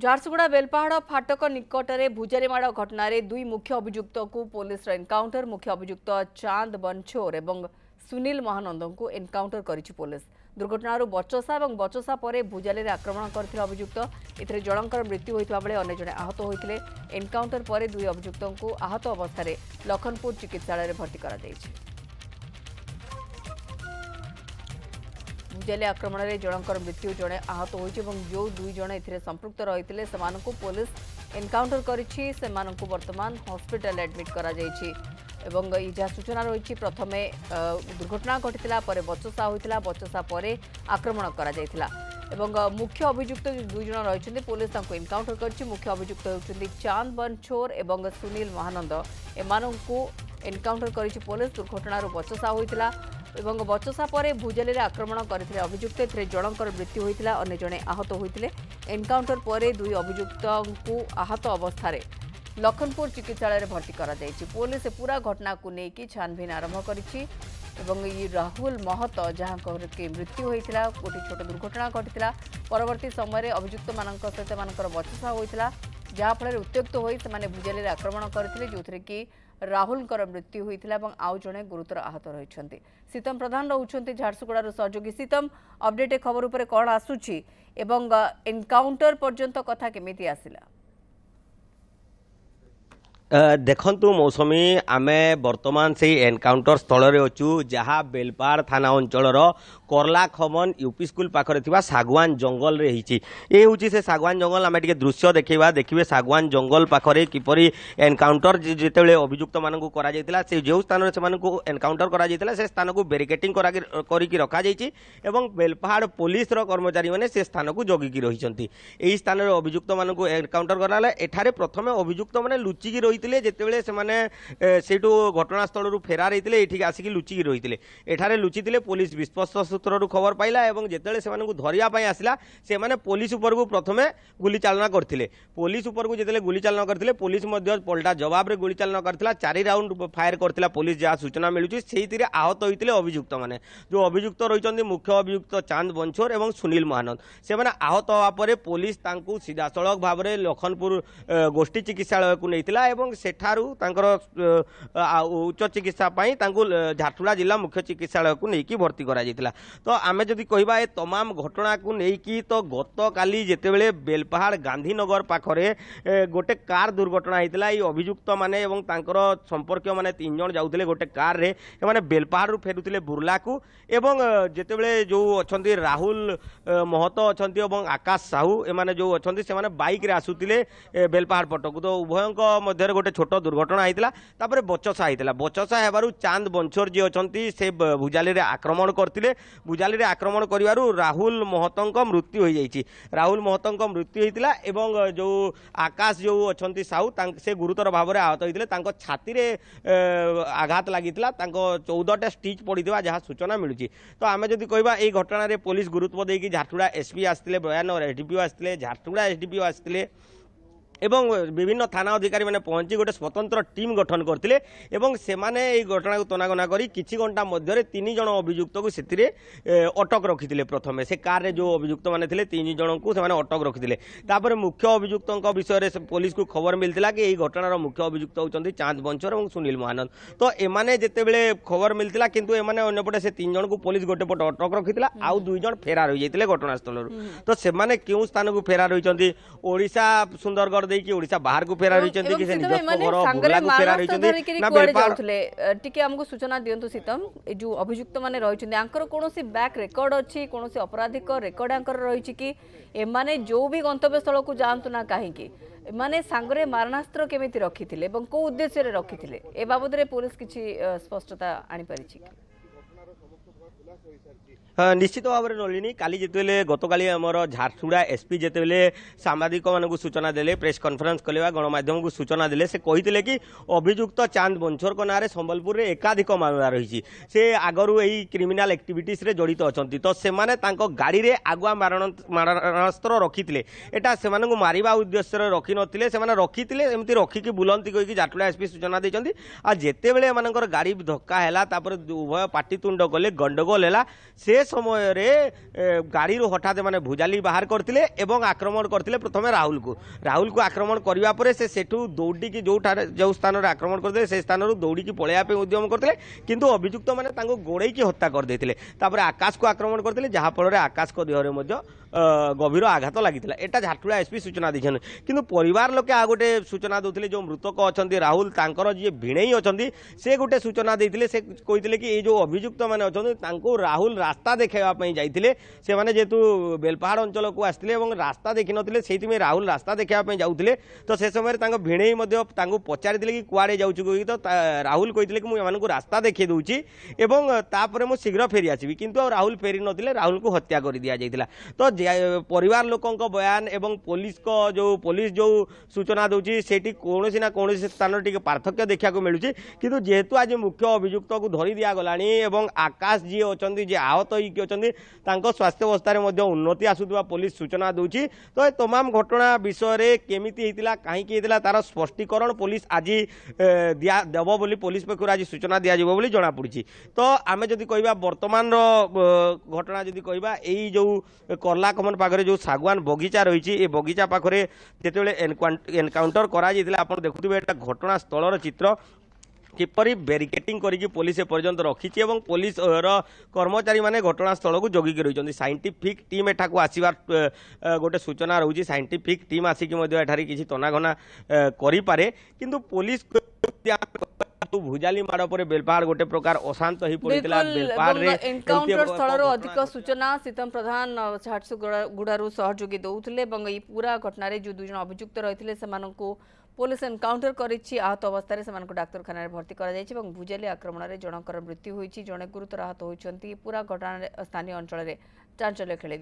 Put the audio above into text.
झारसुगुड़ा बेलपाहाड़ फाटक निकटरे भुजारीमाड़ घटन दुई मुख्य अभियुक्त को पुलिस एनकाउंटर मुख्य अभियुक्त चांद बनछोर और सुनील महानंद को एनकाउंटर करिछि पुलिस। दुर्घटना बचसा और बचसा पर भुजाली आक्रमण करते अभियुक्त एथिरे जनकर मृत्यु होता बेले अन्य जड़े आहत होते। एनकाउंटर पर दुई अभियुक्त को आहत अवस्था लखनपुर चिकित्सालय भर्ती करा जायछि। भुजाली आक्रमण में जनकर मृत्यु जड़े आहत होइछि और जो दुई जण एथिरे संपृक्त रहिथिले सेमानकु पुलिस एनकाउंटर करिछि। सेमानकु वर्तमान हॉस्पिटल एडमिट करा जायछि एवं जहाँ सूचना रही प्रथमे दुर्घटना घटिला परे बचसा होइतिला बचसा परे आक्रमण करा जायतिला एवं मुख्य अभियुक्त दुई जण रहिछन्ति पुलिस तांको एनकाउंटर करिछि। मुख्य अभियुक्त होउछन्ति चांद बनछोर एवं सुनील महानंद एमानकु एनकाउंटर करिछि पुलिस। दुर्घटना बचसा होइतिला एवं बचसा पर भुजाली आक्रमण करते अभियुक्त एथिरे जनकर मृत्यु होइतिला अन्य जणे आहत होइतिले। एनकाउंटर पर दुई अभियुक्त को आहत अवस्था लखनपुर चिकित्सालय भर्ती करा जायछि। पुलिस पूरा घटना को लेकिन छानबीन आरंभ करिछि एवं ये राहुल महतो जहाँ की मृत्यु होइतिला गोटे छोट दुर्घटना घटिला परवर्ती समय अभियुक्त मानक सहित मानकर बचसा होइतिला जहाँफल उत्त्यक्त होई सेमाने भुजाली आक्रमण करथिले जोथरे कि राहुल मृत्यु होइतिला एवं आउ जणे गुरुतर आहत रहिछन्ति। सीतम प्रधान रहउछन्ति झारसुगुड़ार सहयोगी। सीतम अपडेट खबर उपरे कोन आसुछि एवं एनकाउंटर पर्यंत कथा केमिति आसिला? देखंतु मौसमी आमे वर्तमान से एनकाउंटर स्थल रे अछु जहाँ बेलपाड़ थाना अंचल करला खमन यूपी स्कूल पाखरे थिबा सागवान जंगल रे हिची। ए हुची से सागवान जंगल आमे टिके दृश्य देखिबा देखिबे सागवान जंगल पाखरे किपरि एनकाउंटर जेतेबेले अभियुक्त मानकु करा जायतिला से जो स्थान रे मानकु एनकाउंटर करा जायतिला से स्थान को बैरिकेटिंग करिकि रखा जायछि एवं बेलपाड़ पुलिस रो कर्मचारी माने से स्थान को जगिकि रहिसंती। एही स्थान रे अभियुक्त मानकु एनकाउंटर कराला एठारे प्रथमे अभियुक्त माने लुचिकि रहितिले जेतेबेले से माने सेटू घटनास्थल फेरार होते ये आसिक लुचिकी रही एठारे लुचिले पुलिस विश्वस्त सूत्र खबर पाइला एवं जेतेबेले से धरिया आसला से माने पुलिस उपर को प्रथमे गुली चालना करथिले। पुलिस उपर को जेतेबेले गुली चालना करथिले पुलिस मध्य पलटा जवाब रे गुली चालना करथिला 4 राउंड फायर करथिला पुलिस जहाँ सूचना मिलुछि सेहितिरे आहत होइतिले अभियुक्त माने जो अभियुक्त रहिचंदी मुख्य अभियुक्त चांद बनछोर एवं सुनील महानंद से माने आहत होवा परे पुलिस तांकु सीधासळख भाव में लखनपुर गोष्ठी चिकित्सालय को नैतिला एवं सेठारु तांकर उच्च चिकित्सा पाई तांकु झारसुगुड़ा जिला मुख्य चिकित्सालय को लेकिन भर्ती करा जायतिला। तो आमे जदि कहबा ए तमाम घटना को लेकिन तो गत काली जेतेबेले बेलपाहाड़ गांधीनगर पाखरे गोटे कार दुर्घटना होइतिला ये अभियुक्त माने एवं तांकर संपर्क माने 3 जण जाउतिले गोटे कार रे माने बेलपाहाड़ फेरुतिले बुर्ला को एवं जेतेबेले जो अछंती राहुल महतो अछंती एवं आकाश साहू एमाने जो अछंती से माने बाइक रे आसुतिले बेलपाहाड़ पटक तो उभयंक मध्य गोटे छोट दुर्घटना होता तापर बचसा होता बचसा हेबारु चांद बनछोर जी अछंती से भुजाली रे आक्रमण करथिले भुजाली रे आक्रमण करिवारु राहुल महतोंक मृत्यु हो जाइछि। राहुल महतोंक मृत्यु होइतिला एवं जो आकाश जो अछंती साहू से गुरुतर भाव में आहत होइतिले तांको छाती रे आघात लागितिला तांको 14टा स्टिच पड़िथिबा जहाँ सूचना मिलुछि। तो आमे जदि कहबा ए घटना रे पुलिस गुरुत्व देकी झारसुगुड़ा एसपी आस्तिले बयानगर एसडीपीओ आस्तिले झारसुगुड़ा एसडीपीओ आस्तिले एवं विभिन्न थाना अधिकारी मैंने पहुंची गोटे स्वतंत्र टीम गठन करते एवं सेमाने এই घटना को तनागना करी किछि घंटा मध्य 3 जण अभियुक्त को सेतिरे अटक रखिथिले। प्रथमे से कार रे जो अभियुक्त माने थिले 3 जण को सेमाने अटक रखिथिले। तापर मुख्य अभियुक्तक विषय रे पुलिस को खबर मिलतिला कि এই घटनार मुख्य अभियुक्त होचंती चांद बनछोर और सुनील महानंद। तो एमाने जेतेबेले खबर मिलतिला किंतु एमाने अन्यपटे से 3 जण को पुलिस गोटे पट अटक रखिथिला आउ 2 जण फेरार हो जाइतिले घटनास्थल। तो सेमाने केउ स्थान को फेरार होइचंती ओडिशा सुंदरगढ़ देखि ओडिशा बाहर को फेरार होइचंती कि से निजस्व घर बुर्ला को फेरार होइचंती ना बेलपाड़ टिके हमको सूचना दियंतु। सीतम ए जो अभियुक्त माने रहिचंती आंकर कोनोसी बैक रेकॉर्ड अछि कोनोसी आपराधिक रेकॉर्ड आंकर रहिछि कि एमाने जो भी गंतव्य स्थल को जानतु ना काहे कि माने सांगरे मारणास्त्र केमिति रखिथिले एवं को उद्देश्य रे रखिथिले ए बाबद रे पुलिस किछि स्पष्टता आनि परिछि? निश्चित भाव में नलिनी काली जितेबले गतकाली आमर झारसुगुड़ा एसपी जितेबले सांबादिक मानक सूचना देले प्रेस कॉन्फ्रेंस कले गणमाध्यम को सूचना देले से कही कि अभियुक्त चांद बनछोर को नारे संबलपुर रे एकाधिक मामला रही से आगरू यही क्रिमिनाल एक्टिविटीज रे जड़ित अछंती। तो सेमाने तांको गाड़ी रे आगुआ मारणास्त्र रखिथिले एटा सेमानकु मारिबा उद्देश्य रे रखि नथिले सेमाने रखिथिले एमती रखिकी बुलंती कहि कि झारसुगुड़ा एसपी सूचना दैचंती। आ जेतेबेले एमानकर गाड़ी धक्का हैला तापर उभय पाटितुंड कले गंडगोल हैला से समय गाड़ी हठात मैंने भुजाली बाहर करते एवं आक्रमण करते प्रथम राहुल को आक्रमण करने पर से सेठू दौड़ी जो स्थान आक्रमण करते से स्थान दौड़ी पलैया उद्यम करते किंतु अभियुक्त मैंने गोड़े हत्या करदे आकाश को आक्रमण करते जहाँफल आकाश देहरे गभीर आघात लगी एटा झारसुगुड़ा एसपी सूचना देछन किंतु परिवार लोके आ गोटे सूचना देते जो मृतक अच्छा राहुल तांकर जी भिणई अच्छा से गोटे सूचना देते से कहते कि ये जो अभियुक्त मैंने अच्छा राहुल रास्ता देखापी जाते से मैंने जेहेतु बेलपाहाड़ अंचल को आसते रास्ता देखी नथिले से राहुल रास्ता देखापी जाते तो से समय भिणई पचारि कि कुआड़े जाऊँ तो राहुल कहते कि मुझे रास्ता देखी दूची तापर मु शीघ्र फेरी आसबि किंतु राहुल फेरी नथिले राहुल को हत्या कर दिया जाइतिला तो परिवार लोकों बयान एवं पुलिस जो सूचना दूची सेठी कौन ना कौन स्थान टी पार्थक्य देखा मिलूँ किंतु जेहेतु आज मुख्य अभियुक्त को धरी दिया गलानी एवं आकाश जी अच्छा जी आहत होती अच्छा स्वास्थ्य अवस्था उन्नति आसुवा पुलिस सूचना दूची तो ये तमाम घटना विषय केमिति होता कहीं तार स्पष्टीकरण पुलिस आज देव बोली पुलिस पक्षर आज सूचना दिज्व बोली जना पड़ी तो आम जदि कह बर्तमान घटना जदि कह यही जो करला कमन पाखरे जो सागवान बगीचा रही है बगीचा पाखरे जिते एनकाउंटर करा देखुवे एटा घटना स्थलर चित्र किपरि बैरिकेटिंग करी पुलिस एपर्यंत रखी और पुलिस कर्मचारी माने घटनास्थल को जगिकी रही साइंटिफिक टीम एठाक आसबार गोटे सूचना रोचे साइंटिफिक टीम आसिक किसी तनाघना करे किंतु पुलिस भुजाली माड़ पर बेलपाहाड़ गोटे प्रकार अशांत हो पड़ा एनकाउंटर स्थल अधिक सूचना सीतम प्रधान झारसुगुड़ा सहयोगी दौले पूरा घटना जो दुई जन अभियुक्त रही पुलिस एनकाउंटर करिछि आहत अवस्था से डाक्तखाना भर्ती कर भुजाली आक्रमण में जनकर मृत्यु होती जड़े गुरुतर आहत होती पूरा घटना स्थानीय अंचल में चांचल्य खेली